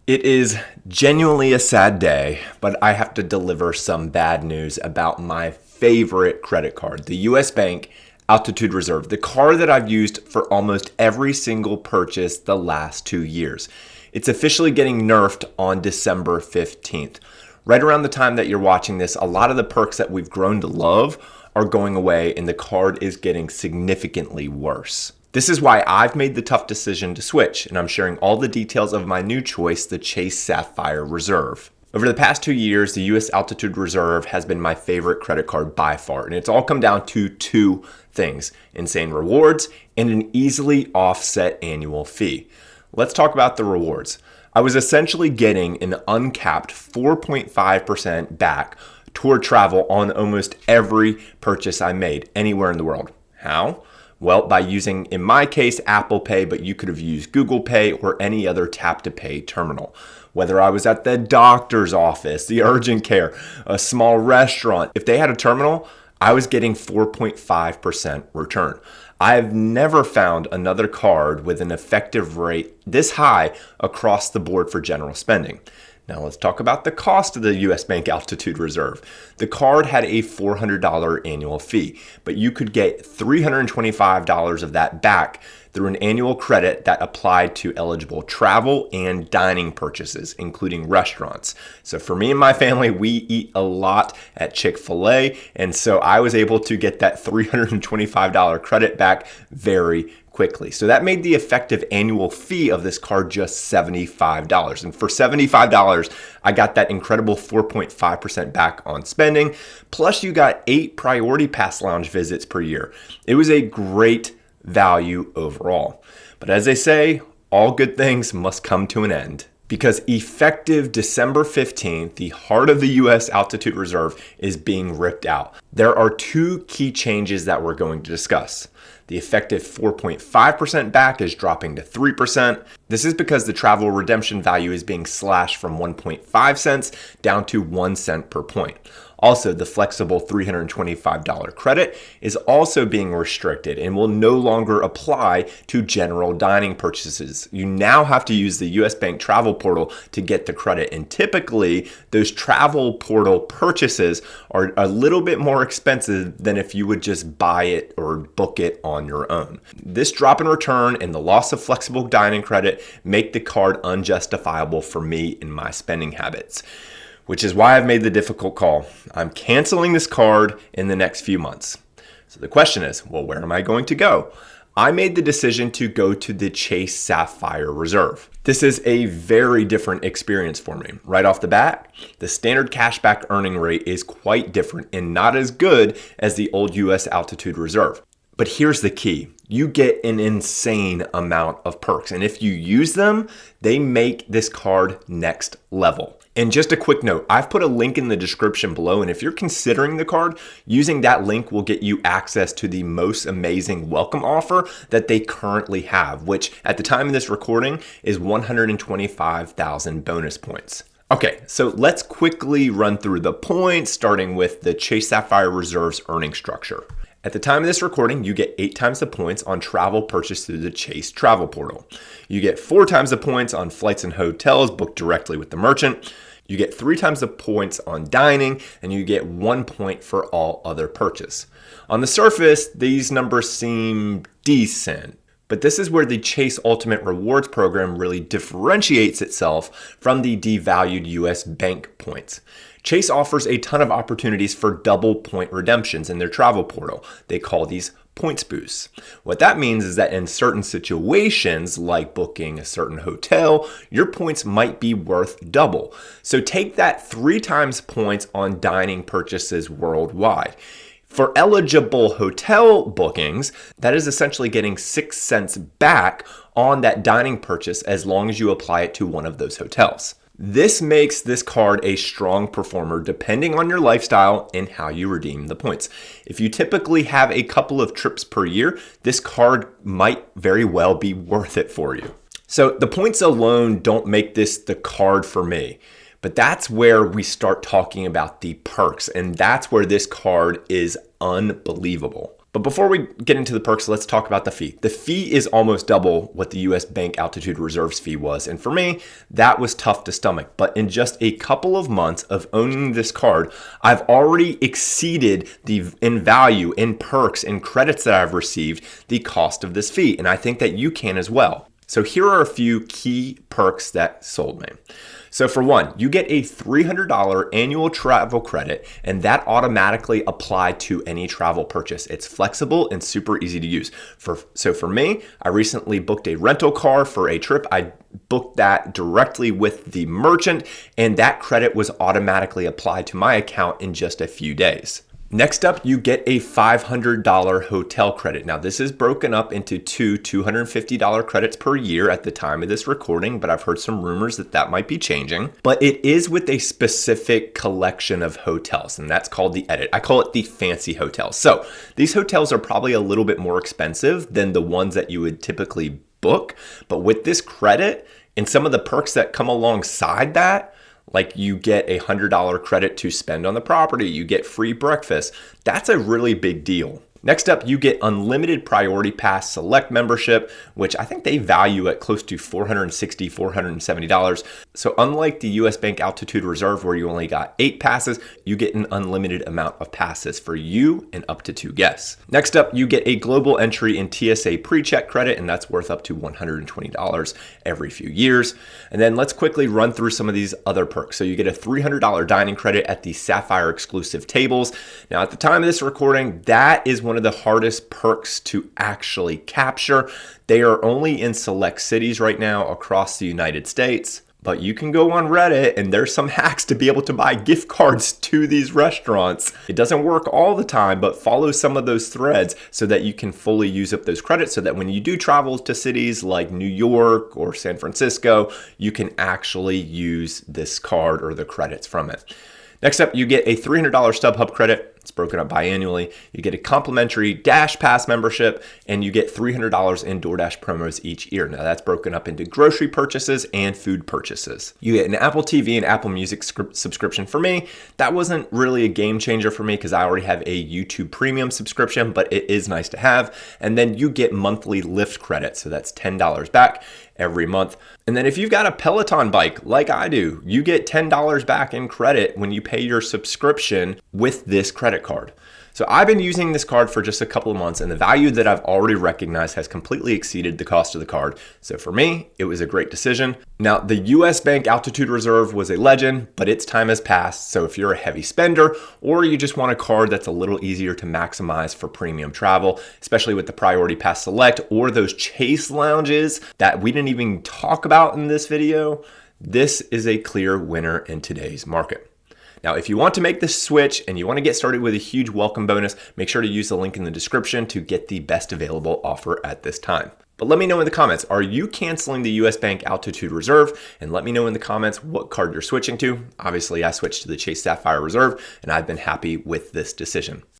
It is genuinely a sad day, but I have to deliver some bad news about my favorite credit card, the US Bank Altitude Reserve, the card that I've used for almost every single purchase the last 2 years. It's officially getting nerfed on December 15th. Right around the time that you're watching this, a lot of the perks that we've grown to love are going away and the card is getting significantly worse. This is why I've made the tough decision to switch, and I'm sharing all the details of my new choice, the Chase Sapphire Reserve. Over the past 2 years, the US Altitude Reserve has been my favorite credit card by far, and it's all come down to two things: insane rewards and an easily offset annual fee. Let's talk about the rewards. I was essentially getting an uncapped 4.5% back toward travel on almost every purchase I made anywhere in the world. How? Well, by using, in my case, Apple Pay, but you could have used Google Pay or any other tap-to-pay terminal. Whether I was at the doctor's office, the urgent care, a small restaurant, if they had a terminal, I was getting 4.5% return. I've never found another card with an effective rate this high across the board for general spending. Now let's talk about the cost of the US Bank Altitude Reserve. The card had a $400 annual fee, but you could get $325 of that back through an annual credit that applied to eligible travel and dining purchases, including restaurants. So for me and my family, we eat a lot at Chick-fil-A, and so I was able to get that $325 credit back very quickly. So that made the effective annual fee of this card just $75. And for $75, I got that incredible 4.5% back on spending. Plus you got 8 priority pass lounge visits per year. It was a great value overall. But as they say, all good things must come to an end. Because effective December 15th, the heart of the US Altitude Reserve is being ripped out. There are 2 key changes that we're going to discuss. The effective 4.5% back is dropping to 3%. This is because the travel redemption value is being slashed from 1.5 cents down to 1 cent per point. Also, the flexible $325 credit is also being restricted and will no longer apply to general dining purchases. You now have to use the US Bank Travel Portal to get the credit, and typically those travel portal purchases are a little bit more expensive than if you would just buy it or book it on your own. This drop in return and the loss of flexible dining credit make the card unjustifiable for me and my spending habits, which is why I've made the difficult call. I'm canceling this card in the next few months. So the question is, well, where am I going to go? I made the decision to go to the Chase Sapphire Reserve. This is a very different experience for me. Right off the bat, the standard cashback earning rate is quite different and not as good as the old US Altitude Reserve. But here's the key. You get an insane amount of perks, and if you use them, they make this card next level. And just a quick note, I've put a link in the description below, and if you're considering the card, using that link will get you access to the most amazing welcome offer that they currently have, which at the time of this recording is 125,000 bonus points. Okay, so let's quickly run through the points, starting with the Chase Sapphire Reserve's earning structure. At the time of this recording, you get 8 times the points on travel purchased through the Chase Travel Portal. You get 4 times the points on flights and hotels booked directly with the merchant. You get 3 times the points on dining, and you get 1 point for all other purchase. On the surface, these numbers seem decent, but this is where the Chase Ultimate Rewards program really differentiates itself from the devalued US Bank points. Chase offers a ton of opportunities for double point redemptions in their travel portal. They call these points boosts. What that means is that in certain situations, like booking a certain hotel, your points might be worth double. So take that 3 times points on dining purchases worldwide. For eligible hotel bookings, that is essentially getting 6 cents back on that dining purchase as long as you apply it to one of those hotels. This makes this card a strong performer depending on your lifestyle and how you redeem the points. If you typically have a couple of trips per year, this card might very well be worth it for you. So the points alone don't make this the card for me, but that's where we start talking about the perks, and that's where this card is unbelievable. But before we get into the perks, let's talk about the fee. The fee is almost double what the US Bank Altitude Reserves fee was. And for me, that was tough to stomach. But in just a couple of months of owning this card, I've already exceeded in value, in perks, in credits that I've received, the cost of this fee. And I think that you can as well. So here are a few key perks that sold me. So for one, you get a $300 annual travel credit, and that automatically applied to any travel purchase. It's flexible and super easy to use. So for me, I recently booked a rental car for a trip. I booked that directly with the merchant, and that credit was automatically applied to my account in just a few days. Next up, you get a $500 hotel credit. Now, this is broken up into two $250 credits per year at the time of this recording, but I've heard some rumors that that might be changing. But it is with a specific collection of hotels, and that's called the Edit. I call it the fancy hotels. So these hotels are probably a little bit more expensive than the ones that you would typically book. But with this credit and some of the perks that come alongside that, like you get a $100 credit to spend on the property, you get free breakfast. That's a really big deal. Next up, you get unlimited Priority Pass Select membership, which I think they value at close to $460, $470. So unlike the US Bank Altitude Reserve, where you only got 8 passes, you get an unlimited amount of passes for you and up to 2 guests. Next up, you get a global entry in TSA pre-check credit, and that's worth up to $120 every few years. And then let's quickly run through some of these other perks. So you get a $300 dining credit at the Sapphire exclusive tables. Now, at the time of this recording, that is one of the hardest perks to actually capture. They are only in select cities right now across the United States, but you can go on Reddit and there's some hacks to be able to buy gift cards to these restaurants. It doesn't work all the time, but follow some of those threads so that you can fully use up those credits so that when you do travel to cities like New York or San Francisco, you can actually use this card or the credits from it. Next up, you get a $300 StubHub credit. It's broken up biannually. You get a complimentary Dash Pass membership, and you get $300 in DoorDash promos each year. Now that's broken up into grocery purchases and food purchases. You get an Apple TV and Apple Music subscription. For me, that wasn't really a game changer for me because I already have a YouTube Premium subscription, but it is nice to have. And then you get monthly Lyft credit, so that's $10 back every month. And then if you've got a Peloton bike like I do, you get $10 back in credit when you pay your subscription with this credit card. So I've been using this card for just a couple of months, and the value that I've already recognized has completely exceeded the cost of the card. So for me, it was a great decision. Now, the US Bank Altitude Reserve was a legend, but its time has passed. So if you're a heavy spender or you just want a card that's a little easier to maximize for premium travel, especially with the Priority Pass Select or those Chase lounges that we didn't even talk about in this video, this is a clear winner in today's market. Now, if you want to make this switch and you want to get started with a huge welcome bonus, make sure to use the link in the description to get the best available offer at this time. But let me know in the comments, are you canceling the US Bank Altitude Reserve? And let me know in the comments what card you're switching to. Obviously, I switched to the Chase Sapphire Reserve, and I've been happy with this decision.